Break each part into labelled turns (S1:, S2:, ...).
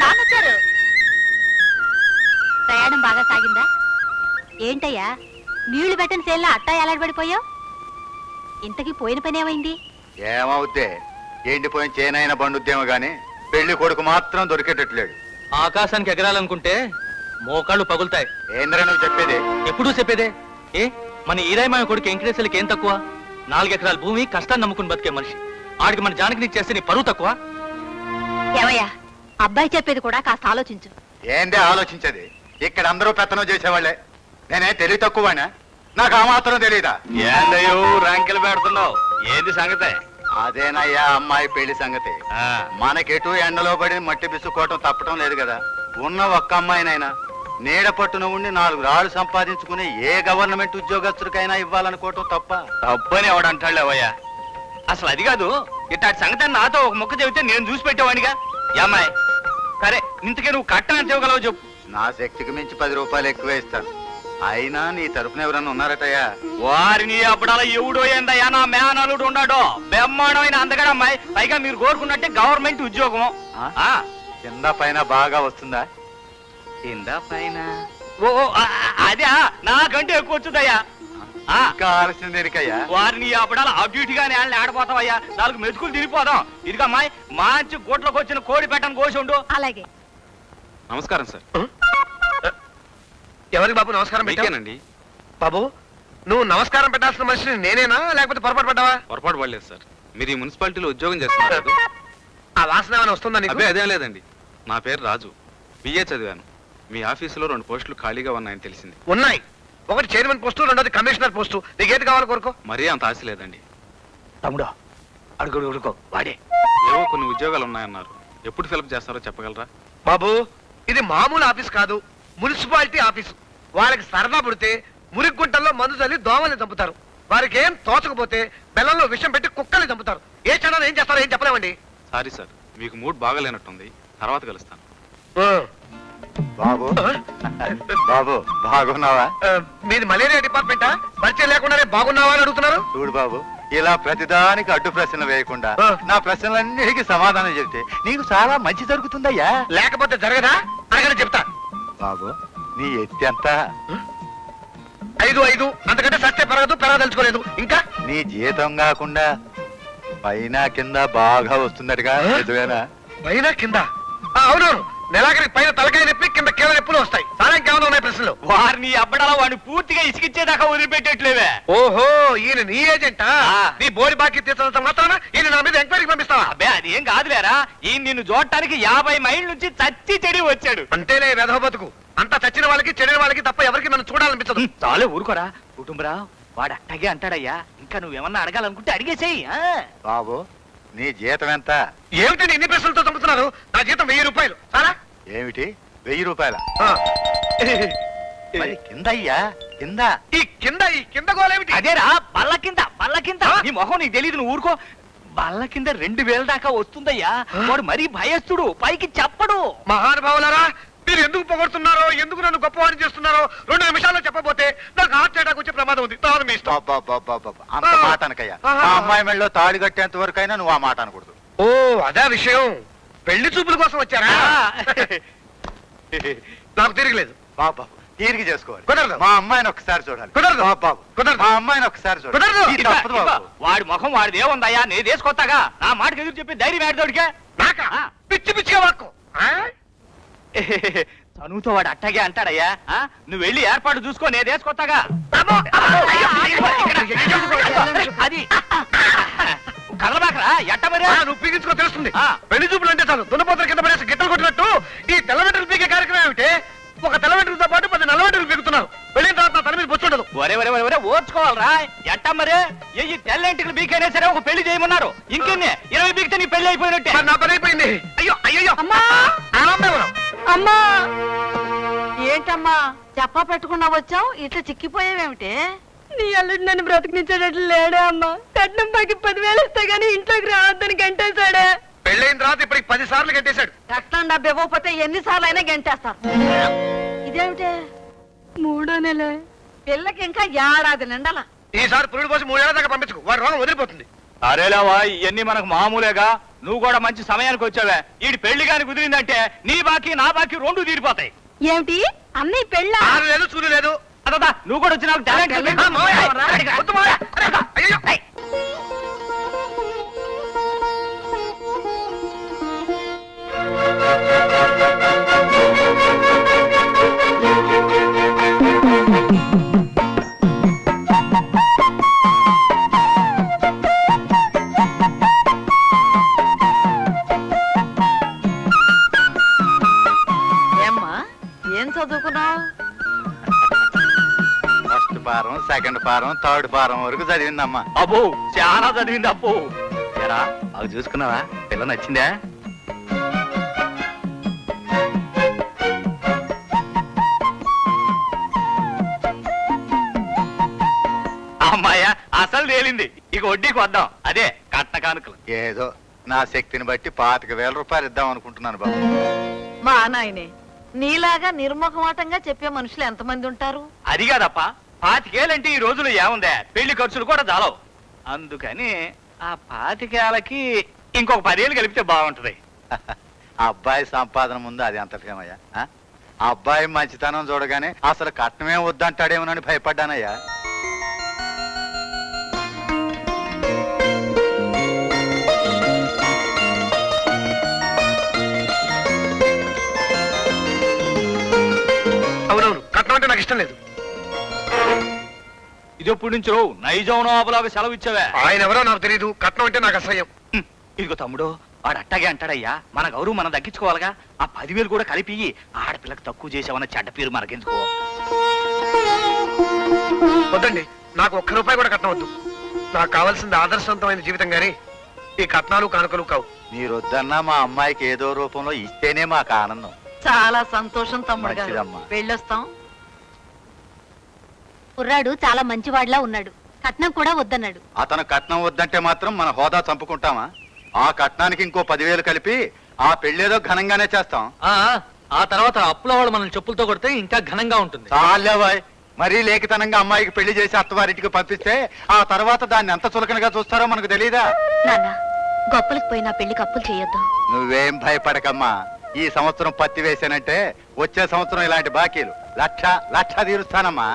S1: నాన్నొచ్చారు. ప్రయాణం బాగా సాగిందా? ఏంటయ్యా నీళ్లు పెట్టని సేల్లా అట్టా ఎలాడబడిపోయావు? ఇంతకీ పోయిన పని ఏమైంది?
S2: ఏమవుద్దే, ఎండిపోయిన చేనైన బండుద్దేమో గాని పెళ్లి కొడుకు మాత్రం దొరికేటట్లేడు.
S3: ఆకాశానికి ఎగరాలనుకుంటే మోకాళ్ళు పగులుతాయి.
S2: ఏంద్రా నువ్వు చెప్పేది?
S3: ఎప్పుడూ చెప్పేదే. మన ఈరాయమాయ కొడుకు వెంకటేశ్వరికి ఏం తక్కువ? 4 ఎకరాల భూమి, కష్టాన్ని నమ్ముకుని బతికే మనిషి. ఆడికి మన జానకిని చేస్తే నీ పరువు తక్కువ?
S1: ఏమయ్యా, అబ్బాయి చెప్పేది కూడా కాస్త ఆలోచించు.
S2: ఏందే ఆలోచించేది? ఇక్కడ అందరూ పెత్తనం చేసేవాళ్లే. నేనే తెలివి తక్కువనా? నాకు ఆ మాత్రం తెలియదా?
S4: ఏందయ్యో ర్యాంకులు పెడుతున్నావు? ఏంది సంగతే?
S2: అదేనయ్యా అమ్మాయి పెళ్లి సంగతి. మనకెటు ఎండలో పడి మట్టి బిసుకోవటం తప్పటం లేదు కదా. ఉన్న ఒక్క అమ్మాయినైనా నీడ పట్టున ఉండి 4 రాళ్ళు సంపాదించుకుని ఏ గవర్నమెంట్ ఉద్యోగస్తుడికైనా ఇవ్వాలనుకోవటం తప్ప?
S4: తప్పని ఎవడంటాడులేవయ్యా. అసలు అది కాదు, ఇట్లాంటి సంగతి నాతో ఒక ముక్క చెబితే నేను చూసి పెట్టేవాడిగా. అమ్మాయి సరే, ఇంతకే నువ్వు కట్టం ఎంత ఇవ్వగలవు చెప్పు.
S2: నా శక్తికి మించి 10 రూపాయలు ఎక్కువే ఇస్తాను. అయినా నీ తరపున ఎవరన్నా ఉన్నారటయ్యా?
S4: వారిని అప్పుడాల ఎవడో ఏందయ్యా, నా మేనలుడు ఉన్నాడో బ్రహ్మాండమైన అందగడ అమ్మాయి. పైగా మీరు కోరుకున్నట్టే గవర్నమెంట్ ఉద్యోగం.
S2: కింద పైన బాగా వస్తుందా?
S4: కింద పైన ఓ అదే నాకంటే ఎక్కువ వచ్చుదయ్యా.
S2: కావాల్సిన దేనికయ్యా?
S4: వారిని అప్పుడాల అడ్యూటీగానే ఆడిపోతావయ్యా. 4 మెతుకులు తిరిగిపోదాం. ఇదిగా అమ్మాయి మంచి గోట్లోకి వచ్చిన కోడి పెట్టని కోసి ఉండు.
S1: అలాగే.
S3: నమస్కారం సార్.
S5: ఎవరికి బాబు నమస్కారం పెట్టానండి? బాబు, నువ్వు నమస్కారం పెట్టాల్సిన మనిషిని నేనేనా, లేకపోతే పొరపాటు పడ్డావా?
S3: పొరపాటు పడలేదు సార్. మీరు ఈ మున్సిపాలిటీలో ఉద్యోగం చేస్తున్నారు.
S5: ఆ వాసన ఏమైనా వస్తుందా నీకు?
S3: అదేం లేదండి. నా పేరు రాజు, బిఏ చదివాను. మీ ఆఫీసులో 2 పోస్టులు ఖాళీగా ఉన్నాయని తెలిసింది.
S5: ఉన్నాయి. ఒకటి చైర్మన్ పోస్టు, రెండోది కమిషనర్ పోస్టు. నీకేది కావాలో కోరుకో.
S3: మరీ అంత ఆశ లేదండి.
S5: తమ్ముడు అడుగుడుకో, వాడే.
S3: ఏవో కొన్ని ఉద్యోగాలు ఉన్నాయన్నారు. ఎప్పుడు ఫిలప్ చేస్తారో చెప్పగలరా?
S5: బాబు, ఇది మామూలు ఆఫీస్ కాదు, మున్సిపాలిటీ ఆఫీసు. వాళ్ళకి సరదా పుడితే మురిగుంటల్లో మందు చల్లి దోమల్ని చంపుతారు. వారికి ఏం తోచకపోతే బెల్లంలో విషం పెట్టి కుక్కల్ని చంపుతారు. ఏ క్షణాలు ఏం చేస్తారో ఏం చెప్పలేమండి.
S3: సారీ సార్, మీకు మూడ్ బాగాలేనట్టుంది. తర్వాత కలుస్తాను.
S2: బాబు బాబు బాగున్నావా?
S5: మీది మలేరియా డిపార్ట్మెంటా? పరిచయం లేకుండానే బాగున్నావా అని అడుగుతున్నారు.
S2: చూడు బాబు, ఇలా ప్రతిదానికి అడ్డు ప్రశ్నలు వేయకుండా నా ప్రశ్నలన్నిటికీ సమాధానం చెప్తే నీకు చాలా మంచి జరుగుతుందయ్యా.
S5: లేకపోతే జరగదా? అనగానే చెప్తా.
S2: బాబు, నీ ఎత్తి ఎంత?
S5: 5 అంతకంటే సత్తే పెరగదలుచుకోలేదు. ఇంకా
S2: నీ జీతం కాకుండా పైన కింద బాగా వస్తుందటగా, నిజమేనా?
S5: పైన కింద? అవునవును. నెలాఖరికి పైన తలకాయ నొప్పి, కింద కీళ్ళ నొప్పులు వస్తాయి. చాలా ఇంకేమైనా ఉన్నాయి ప్రశ్నలు?
S4: వారిని అబ్బడాల వాడిని పూర్తిగా ఇసికిచ్చేదాకా వదిలిపెట్టేట్లేవే.
S5: ఓహో, ఈయన నీ ఏజెంటా? నీ బోడి బాకీ తీర్చడంతో మాత్రాన ఈయన నా మీద ఎంక్వైరీకి పంపిస్తావా?
S4: అబ్బే అదేం కాదులేరా, ఈ నిన్ను చూడటానికి 50 మైళ్ళ నుంచి చచ్చి చెడి వచ్చాడు.
S5: అంటేనే వెధవ బతుకు. అంతా చచ్చిన వాళ్ళకి, చెడిన వాళ్ళకి తప్ప ఎవరికి నన్ను చూడాలనిపించదు.
S4: చాలే ఊరుకోరా కుటుంబరా. వాడు అట్టగే అంటాడయ్యా. ఇంకా నువ్వేమన్నా అడగాలనుకుంటే అడిగేసేయి.
S2: బాబు, నీ జీతం ఎంత?
S5: ఏమిటండి ఇన్ని ప్రశ్నలతో చంపుతున్నారు? నా జీతం 1000 రూపాయలు. చాలా?
S2: ఏమిటి 1000 రూపాయల? మరి కింద అయ్యా, కింద.
S5: ఈ కింద గోలేమిటి?
S4: అదేరా బల్ల కింద. నీ మొహం నీకు తెలియదు, నువ్వు ఊరుకో. బల్ల కింద 2000 దాకా వస్తుందయ్యా. వాడు మరీ భయస్తుడు, పైకి చెప్పడు.
S5: మహానుభావులారా, మీరు ఎందుకు పొగడుతున్నారో, ఎందుకు నన్ను గొప్పవాడిని చేస్తున్నారో 2 నిమిషాల్లో చెప్పబోతే నాకు హార్ట్ అటాక్ వచ్చే ప్రమాదం ఉంది. తాను మీ ఇష్టం.
S2: అంత మాట అనకయ్యా. ఆ అమ్మాయి మెళ్ళలో తాళి కట్టేంత వరకు అయినా నువ్వు ఆ మాట అనకూడదు.
S5: ఓ, అదే విషయం. పెళ్లి చూపుల కోసం వచ్చారా? నాకు తిరగలేదు.
S2: బాబు తీరిగి చేసుకోవాలి.
S5: కుదరదు.
S2: మా అమ్మాయిని ఒకసారి చూడాలి.
S5: కుదరదు.
S2: బాబు
S5: కుదరదు.
S2: మా అమ్మాయిని ఒకసారి చూడాలి.
S5: కుదరదు.
S2: ఇది తప్పదు బాబు.
S4: వాడి ముఖం వాడిది ఏముందయ్యా, నే దేశకొత్తగా నా మాటకి ఎదురు చెప్పి ధైర్యం ఏడదోడికే.
S5: నాకా? పిచ్చి పిచ్చిగా వాక్కు.
S4: చనువుతో వాడు అట్టగే అంటాడయ్యా. నువ్వు వెళ్ళి ఏర్పాటు చూసుకో, నే దేశకొత్తగా. అది కదలబాకరా ఎట్ట మరి.
S5: నువ్వు పీకించుకో, తెలుస్తుంది. పెళ్లి చూపులు అంటే చాలు దున్నపోతల కింద పడేసి గిట్టలు కొట్టినట్టు ఈ తెల్లవెంట్రులు పీకే కార్యక్రమం ఏమిటి? ఒక తెల్లవెంట్రులతో పాటు 10 నల్లవెంట్రులు పీకుతున్నారు. వెళ్ళిన తర్వాత నా తల మీద బొచ్చుండదు.
S4: ఒరే ఓర్చుకోవాలరా. ఎట్ట మరే ఈ తెల్లంటికి బీకైనా సరే ఒక పెళ్లి చేయమన్నారు. ఇంకెన్ని 20 బీకితే నీ పెళ్లి అయిపోయినట్టే.
S5: మరి నా పని అయిపోయింది. అయ్యో
S1: అమ్మా!
S5: ఆనందం.
S1: అమ్మా, ఏంటమ్మా చెప్పా పెట్టుకున్నా వచ్చావు? ఇట్లా చిక్కిపోయావేమిటి?
S6: నీ అల్లుడు నన్ను బ్రతికించేటట్లు లేడే అమ్మా. కట్నం పైకి 10,000 ఇస్తే గానీ ఇంట్లోకి రావద్దని గంటేశాడే.
S5: పెళ్ళైన తర్వాత ఇప్పటికి 10 సార్లు కట్టేశాడు.
S1: కట్నం డబ్బు ఇవ్వకపోతే ఎన్నిసార్లు అయినా గంటేస్తారు. ఇదేమిటి?
S6: 3వ నెల.
S1: పిల్లకి ఇంకా 1 ఏడాది నిండాల.
S5: ఈసారి పురుడు పోసి 3 ఏళ్ల దాకా పంపించుకో, వాడు రోగం వదిలిపోతుంది.
S4: అరేలావా, ఇవన్నీ మనకు మామూలేగా. నువ్వు కూడా మంచి సమయానికి వచ్చావే. ఈడి పెళ్లి గాని కుదిరిందంటే నీ బాకీ నా బాకీ రెండు తీరిపోతాయి.
S6: ఏమిటి అన్నయ్య పెళ్ళ
S5: ఆరు లేదు చూడు లేదు.
S4: అదా నువ్వు కూడా వచ్చి నాకు టాలెంట్
S5: ఆ, మావయ్య, వద్దు మావయ్య. అయ్యయ్యో.
S6: ఏమ్మా ఏం చదువుకున్నావు?
S2: ఫస్ట్ పారం, సెకండ్ పారం, థర్డ్ పారం వరకు చదివిందమ్మా.
S4: అబ్బో చాలా చదివింది అబ్బో.
S2: ఎరా అవి చూసుకున్నావా? పిల్ల నచ్చిందా?
S4: అమ్మాయ అసలు తేలింది. ఇక వడ్డీకి వద్దాం. అదే కట్న కానుకలు.
S2: ఏదో నా శక్తిని బట్టి 25,000 రూపాయలు ఇద్దాం అనుకుంటున్నాను బాబు.
S6: మా నాయనే నీలాగా నిర్ముఖమాటంగా చెప్పే మనుషులు ఎంతమంది ఉంటారు?
S4: అది కాదప్ప, 25,000 ఈ రోజులు ఏముందే, పెళ్లి ఖర్చులు కూడా చాలవు. అందుకని ఆ 25,000కి ఇంకొక 10,000 కలిపితే బాగుంటది.
S2: ఆ అబ్బాయి సంపాదన ముందు అది అంత ఫేమయ్యా. ఆ అబ్బాయి మంచితనం చూడగానే అసలు కట్నమే వద్దంటాడేమోనని భయపడ్డానయ్యా.
S5: అవునవును, కట్నం అంటే నాకు ఇష్టం లేదు.
S4: ఇది ఎప్పుడు నుంచి రావు నైజం నోబలాగా సెలవు ఇచ్చావే.
S5: ఆయన ఎవరో నాకు తెలియదు. కట్నం అంటే నాకు అసహ్యం.
S4: ఇదిగో తమ్ముడు, వాడు అట్టగే అంటాడయ్యా. మన గౌరవం మనం దక్కించుకోవాలిగా. ఆ 10,000 కూడా కలిపి ఆడపిల్లకి తక్కువ చేసావన్న చెడ్డ పేరు మనకెందుకో.
S5: వద్దండి, నాకు ఒక్క రూపాయి కూడా కట్నం వద్దు. నాకు కావాల్సింది ఆదర్శవంతమైన జీవితం గాని ఈ కట్నాలు కానుకలు కావు.
S2: మీరు వద్దన్నా మా అమ్మాయికి ఏదో రూపంలో ఇస్తేనే మాకు ఆనందం.
S6: చాలా సంతోషం తమ్ముడు గారు.
S2: మంచిదమ్మా.
S6: వెళ్ళొస్తాం.
S1: కుర్రాడు చాలా మంచివాడిలా ఉన్నాడు. కట్నం కూడా వద్దన్నాడు.
S2: అతను కట్నం వద్దంటే మాత్రం మన హోదా చంపుకుంటామా? ఆ కట్నానికి ఇంకో 10,000 కలిపి ఆ పెళ్ళేదో ఘనంగానే చేస్తాం.
S3: ఆ తర్వాత అప్పుల వాళ్ళు మనల్ని చెప్పులతో కొడితే ఇంకా ఘనంగా ఉంటుంది.
S2: చాలేవాయ్, మరీ లేఖితనంగా అమ్మాయికి పెళ్లి చేసి అత్తవారింటికి పంపిస్తే ఆ తర్వాత దాన్ని ఎంత చులకనగా చూస్తారో మనకు తెలియదా?
S1: నాన్న గొప్పలకు పోయినా పెళ్లికి అప్పులు చేయొద్దు.
S2: నువ్వేం భయపడకమ్మా. ఈ సంవత్సరం పత్తి వేసానంటే వచ్చే సంవత్సరం ఇలాంటి బాకీలు లక్ష తీరుస్తానమ్మా.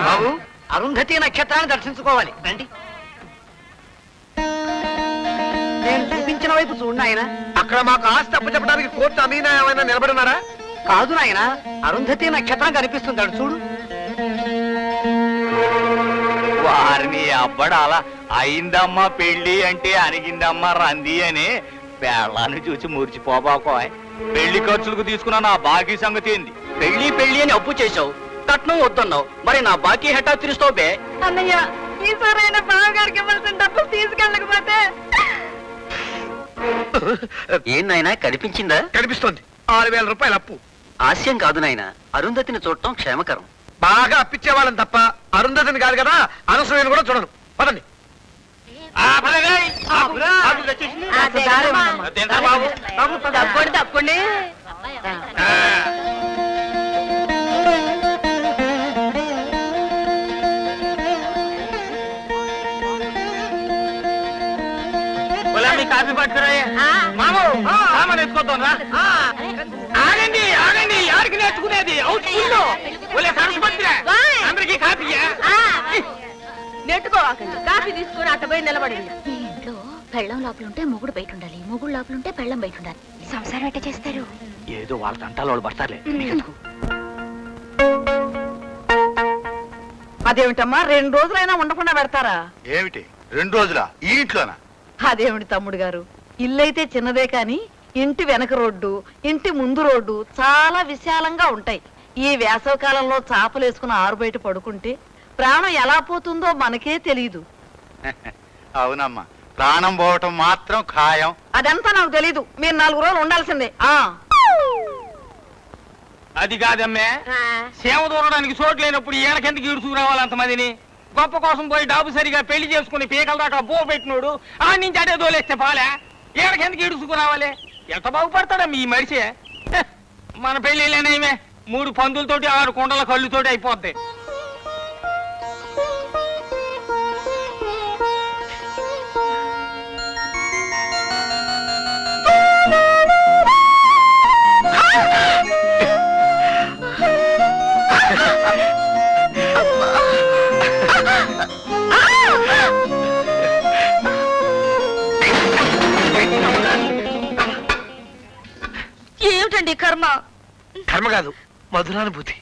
S5: బాబు, అరుంధతి నక్షత్రాన్ని దర్శించుకోవాలి. రండి. నేను చూపించిన వైపు చూడండి ఆయన. అక్కడ మాకు ఆస్తి అప్పు చెప్పడానికి కోర్టు అమీనా ఏమైనా నిలబడున్నారా? కాదు నాయన, అరుంధతి నక్షత్రం కనిపిస్తుంది అటు చూడు.
S4: వారిని అబ్బడాలా అయిందమ్మా పెళ్లి అంటే అనిగిందమ్మా రంది అని పేళ్ళాన్ని చూసి మురిచిపోబాకోయ్. పెళ్లి ఖర్చులకు తీసుకున్న నా బాకీ సంగతి ఏంది?
S7: పెళ్లి అని అప్పు చేశావు, కట్నం వద్దన్నావు, మరి నా బాకీ హెట్టా తీరుస్తావు బే?
S6: అన్నయ్య ఈసారైనా బావగారికి ఇవ్వాల్సిన డబ్బులు తీసుకెళ్ళకపోతే
S7: ఏం నాయనా కనిపించిందా?
S5: కనిపిస్తోంది. 6,000 రూపాయలు అప్పు.
S7: హాస్యం కాదు నాయనా, అరుంధతిని చూడటం క్షేమకరం.
S5: బాగా అప్పిచ్చే వాళ్ళని తప్ప అరుంధతిని కాదు కదా, అనసూయను కూడా చూడను. పదండి.
S6: తప్పండి తప్పండి.
S4: కాఫీ పట్టుకురా మామూ, సామాన్ ఎత్తుకోద్దాం రా. ఆగండి ఆగండి, ఎవరికి నేర్చుకునేది? అందరికి కాఫీ.
S6: నెట్టుకోవాకండి, కాఫీ తీసుకుని అట్టపోయి నిలబడింది.
S1: ఈ ఇంట్లో పెళ్ళం లోపలుంటే మొగుడు బయట ఉండాలి, మొగుడు లోపలుంటే పెళ్ళం బయట ఉండాలి. సంసారం ఎట్ట చేస్తారు?
S4: ఏదో వాళ్ళ తంటాలు వాళ్ళు పడతారులే. నీకెందుకు?
S6: అదేమిటమ్మా 2 రోజులైనా ఉండకుండా పెడతారా?
S2: ఏమిటి 2 రోజులా ఈ ఇంట్లోనా?
S6: అదేమిటి తమ్ముడు గారు, ఇల్లైతే చిన్నదే కాని ఇంటి వెనక రోడ్డు, ఇంటి ముందు రోడ్డు చాలా విశాలంగా ఉంటాయి. ఈ వేసవి కాలంలో చాపలు వేసుకుని ఆరు బయట పడుకుంటే ప్రాణం ఎలా పోతుందో మనకే తెలీదు.
S2: అవునమ్మా, ప్రాణం పోవటం మాత్రం ఖాయం.
S6: అదంతా నాకు తెలీదు. మీరు 4 రోజులు ఉండాల్సిందే.
S4: అది కాదమ్మే, సేవ దూరడానికి చోటు లేనప్పుడు ఈయనకెందుకు ఈడుచుకు రావాలి అంతమందిని? గొప్ప కోసం పోయి డాబు సరిగా పెళ్లి చేసుకుని పీకల దాకా బో పెట్టినోడు ఆ నుంచి అడే దోలేస్తే పాలే ఏడకెందుకు ఇడుచుకురావాలి ఎంత బాగుపడతాడా మీ మడిసే హె, మన పెళ్లిలేనేమే 3 పందులతోటి 6 కుండల కళ్ళుతోటి అయిపోద్ది.
S6: ఏమిటండి కర్మ?
S5: కర్మ కాదు, మధురానుభూతి.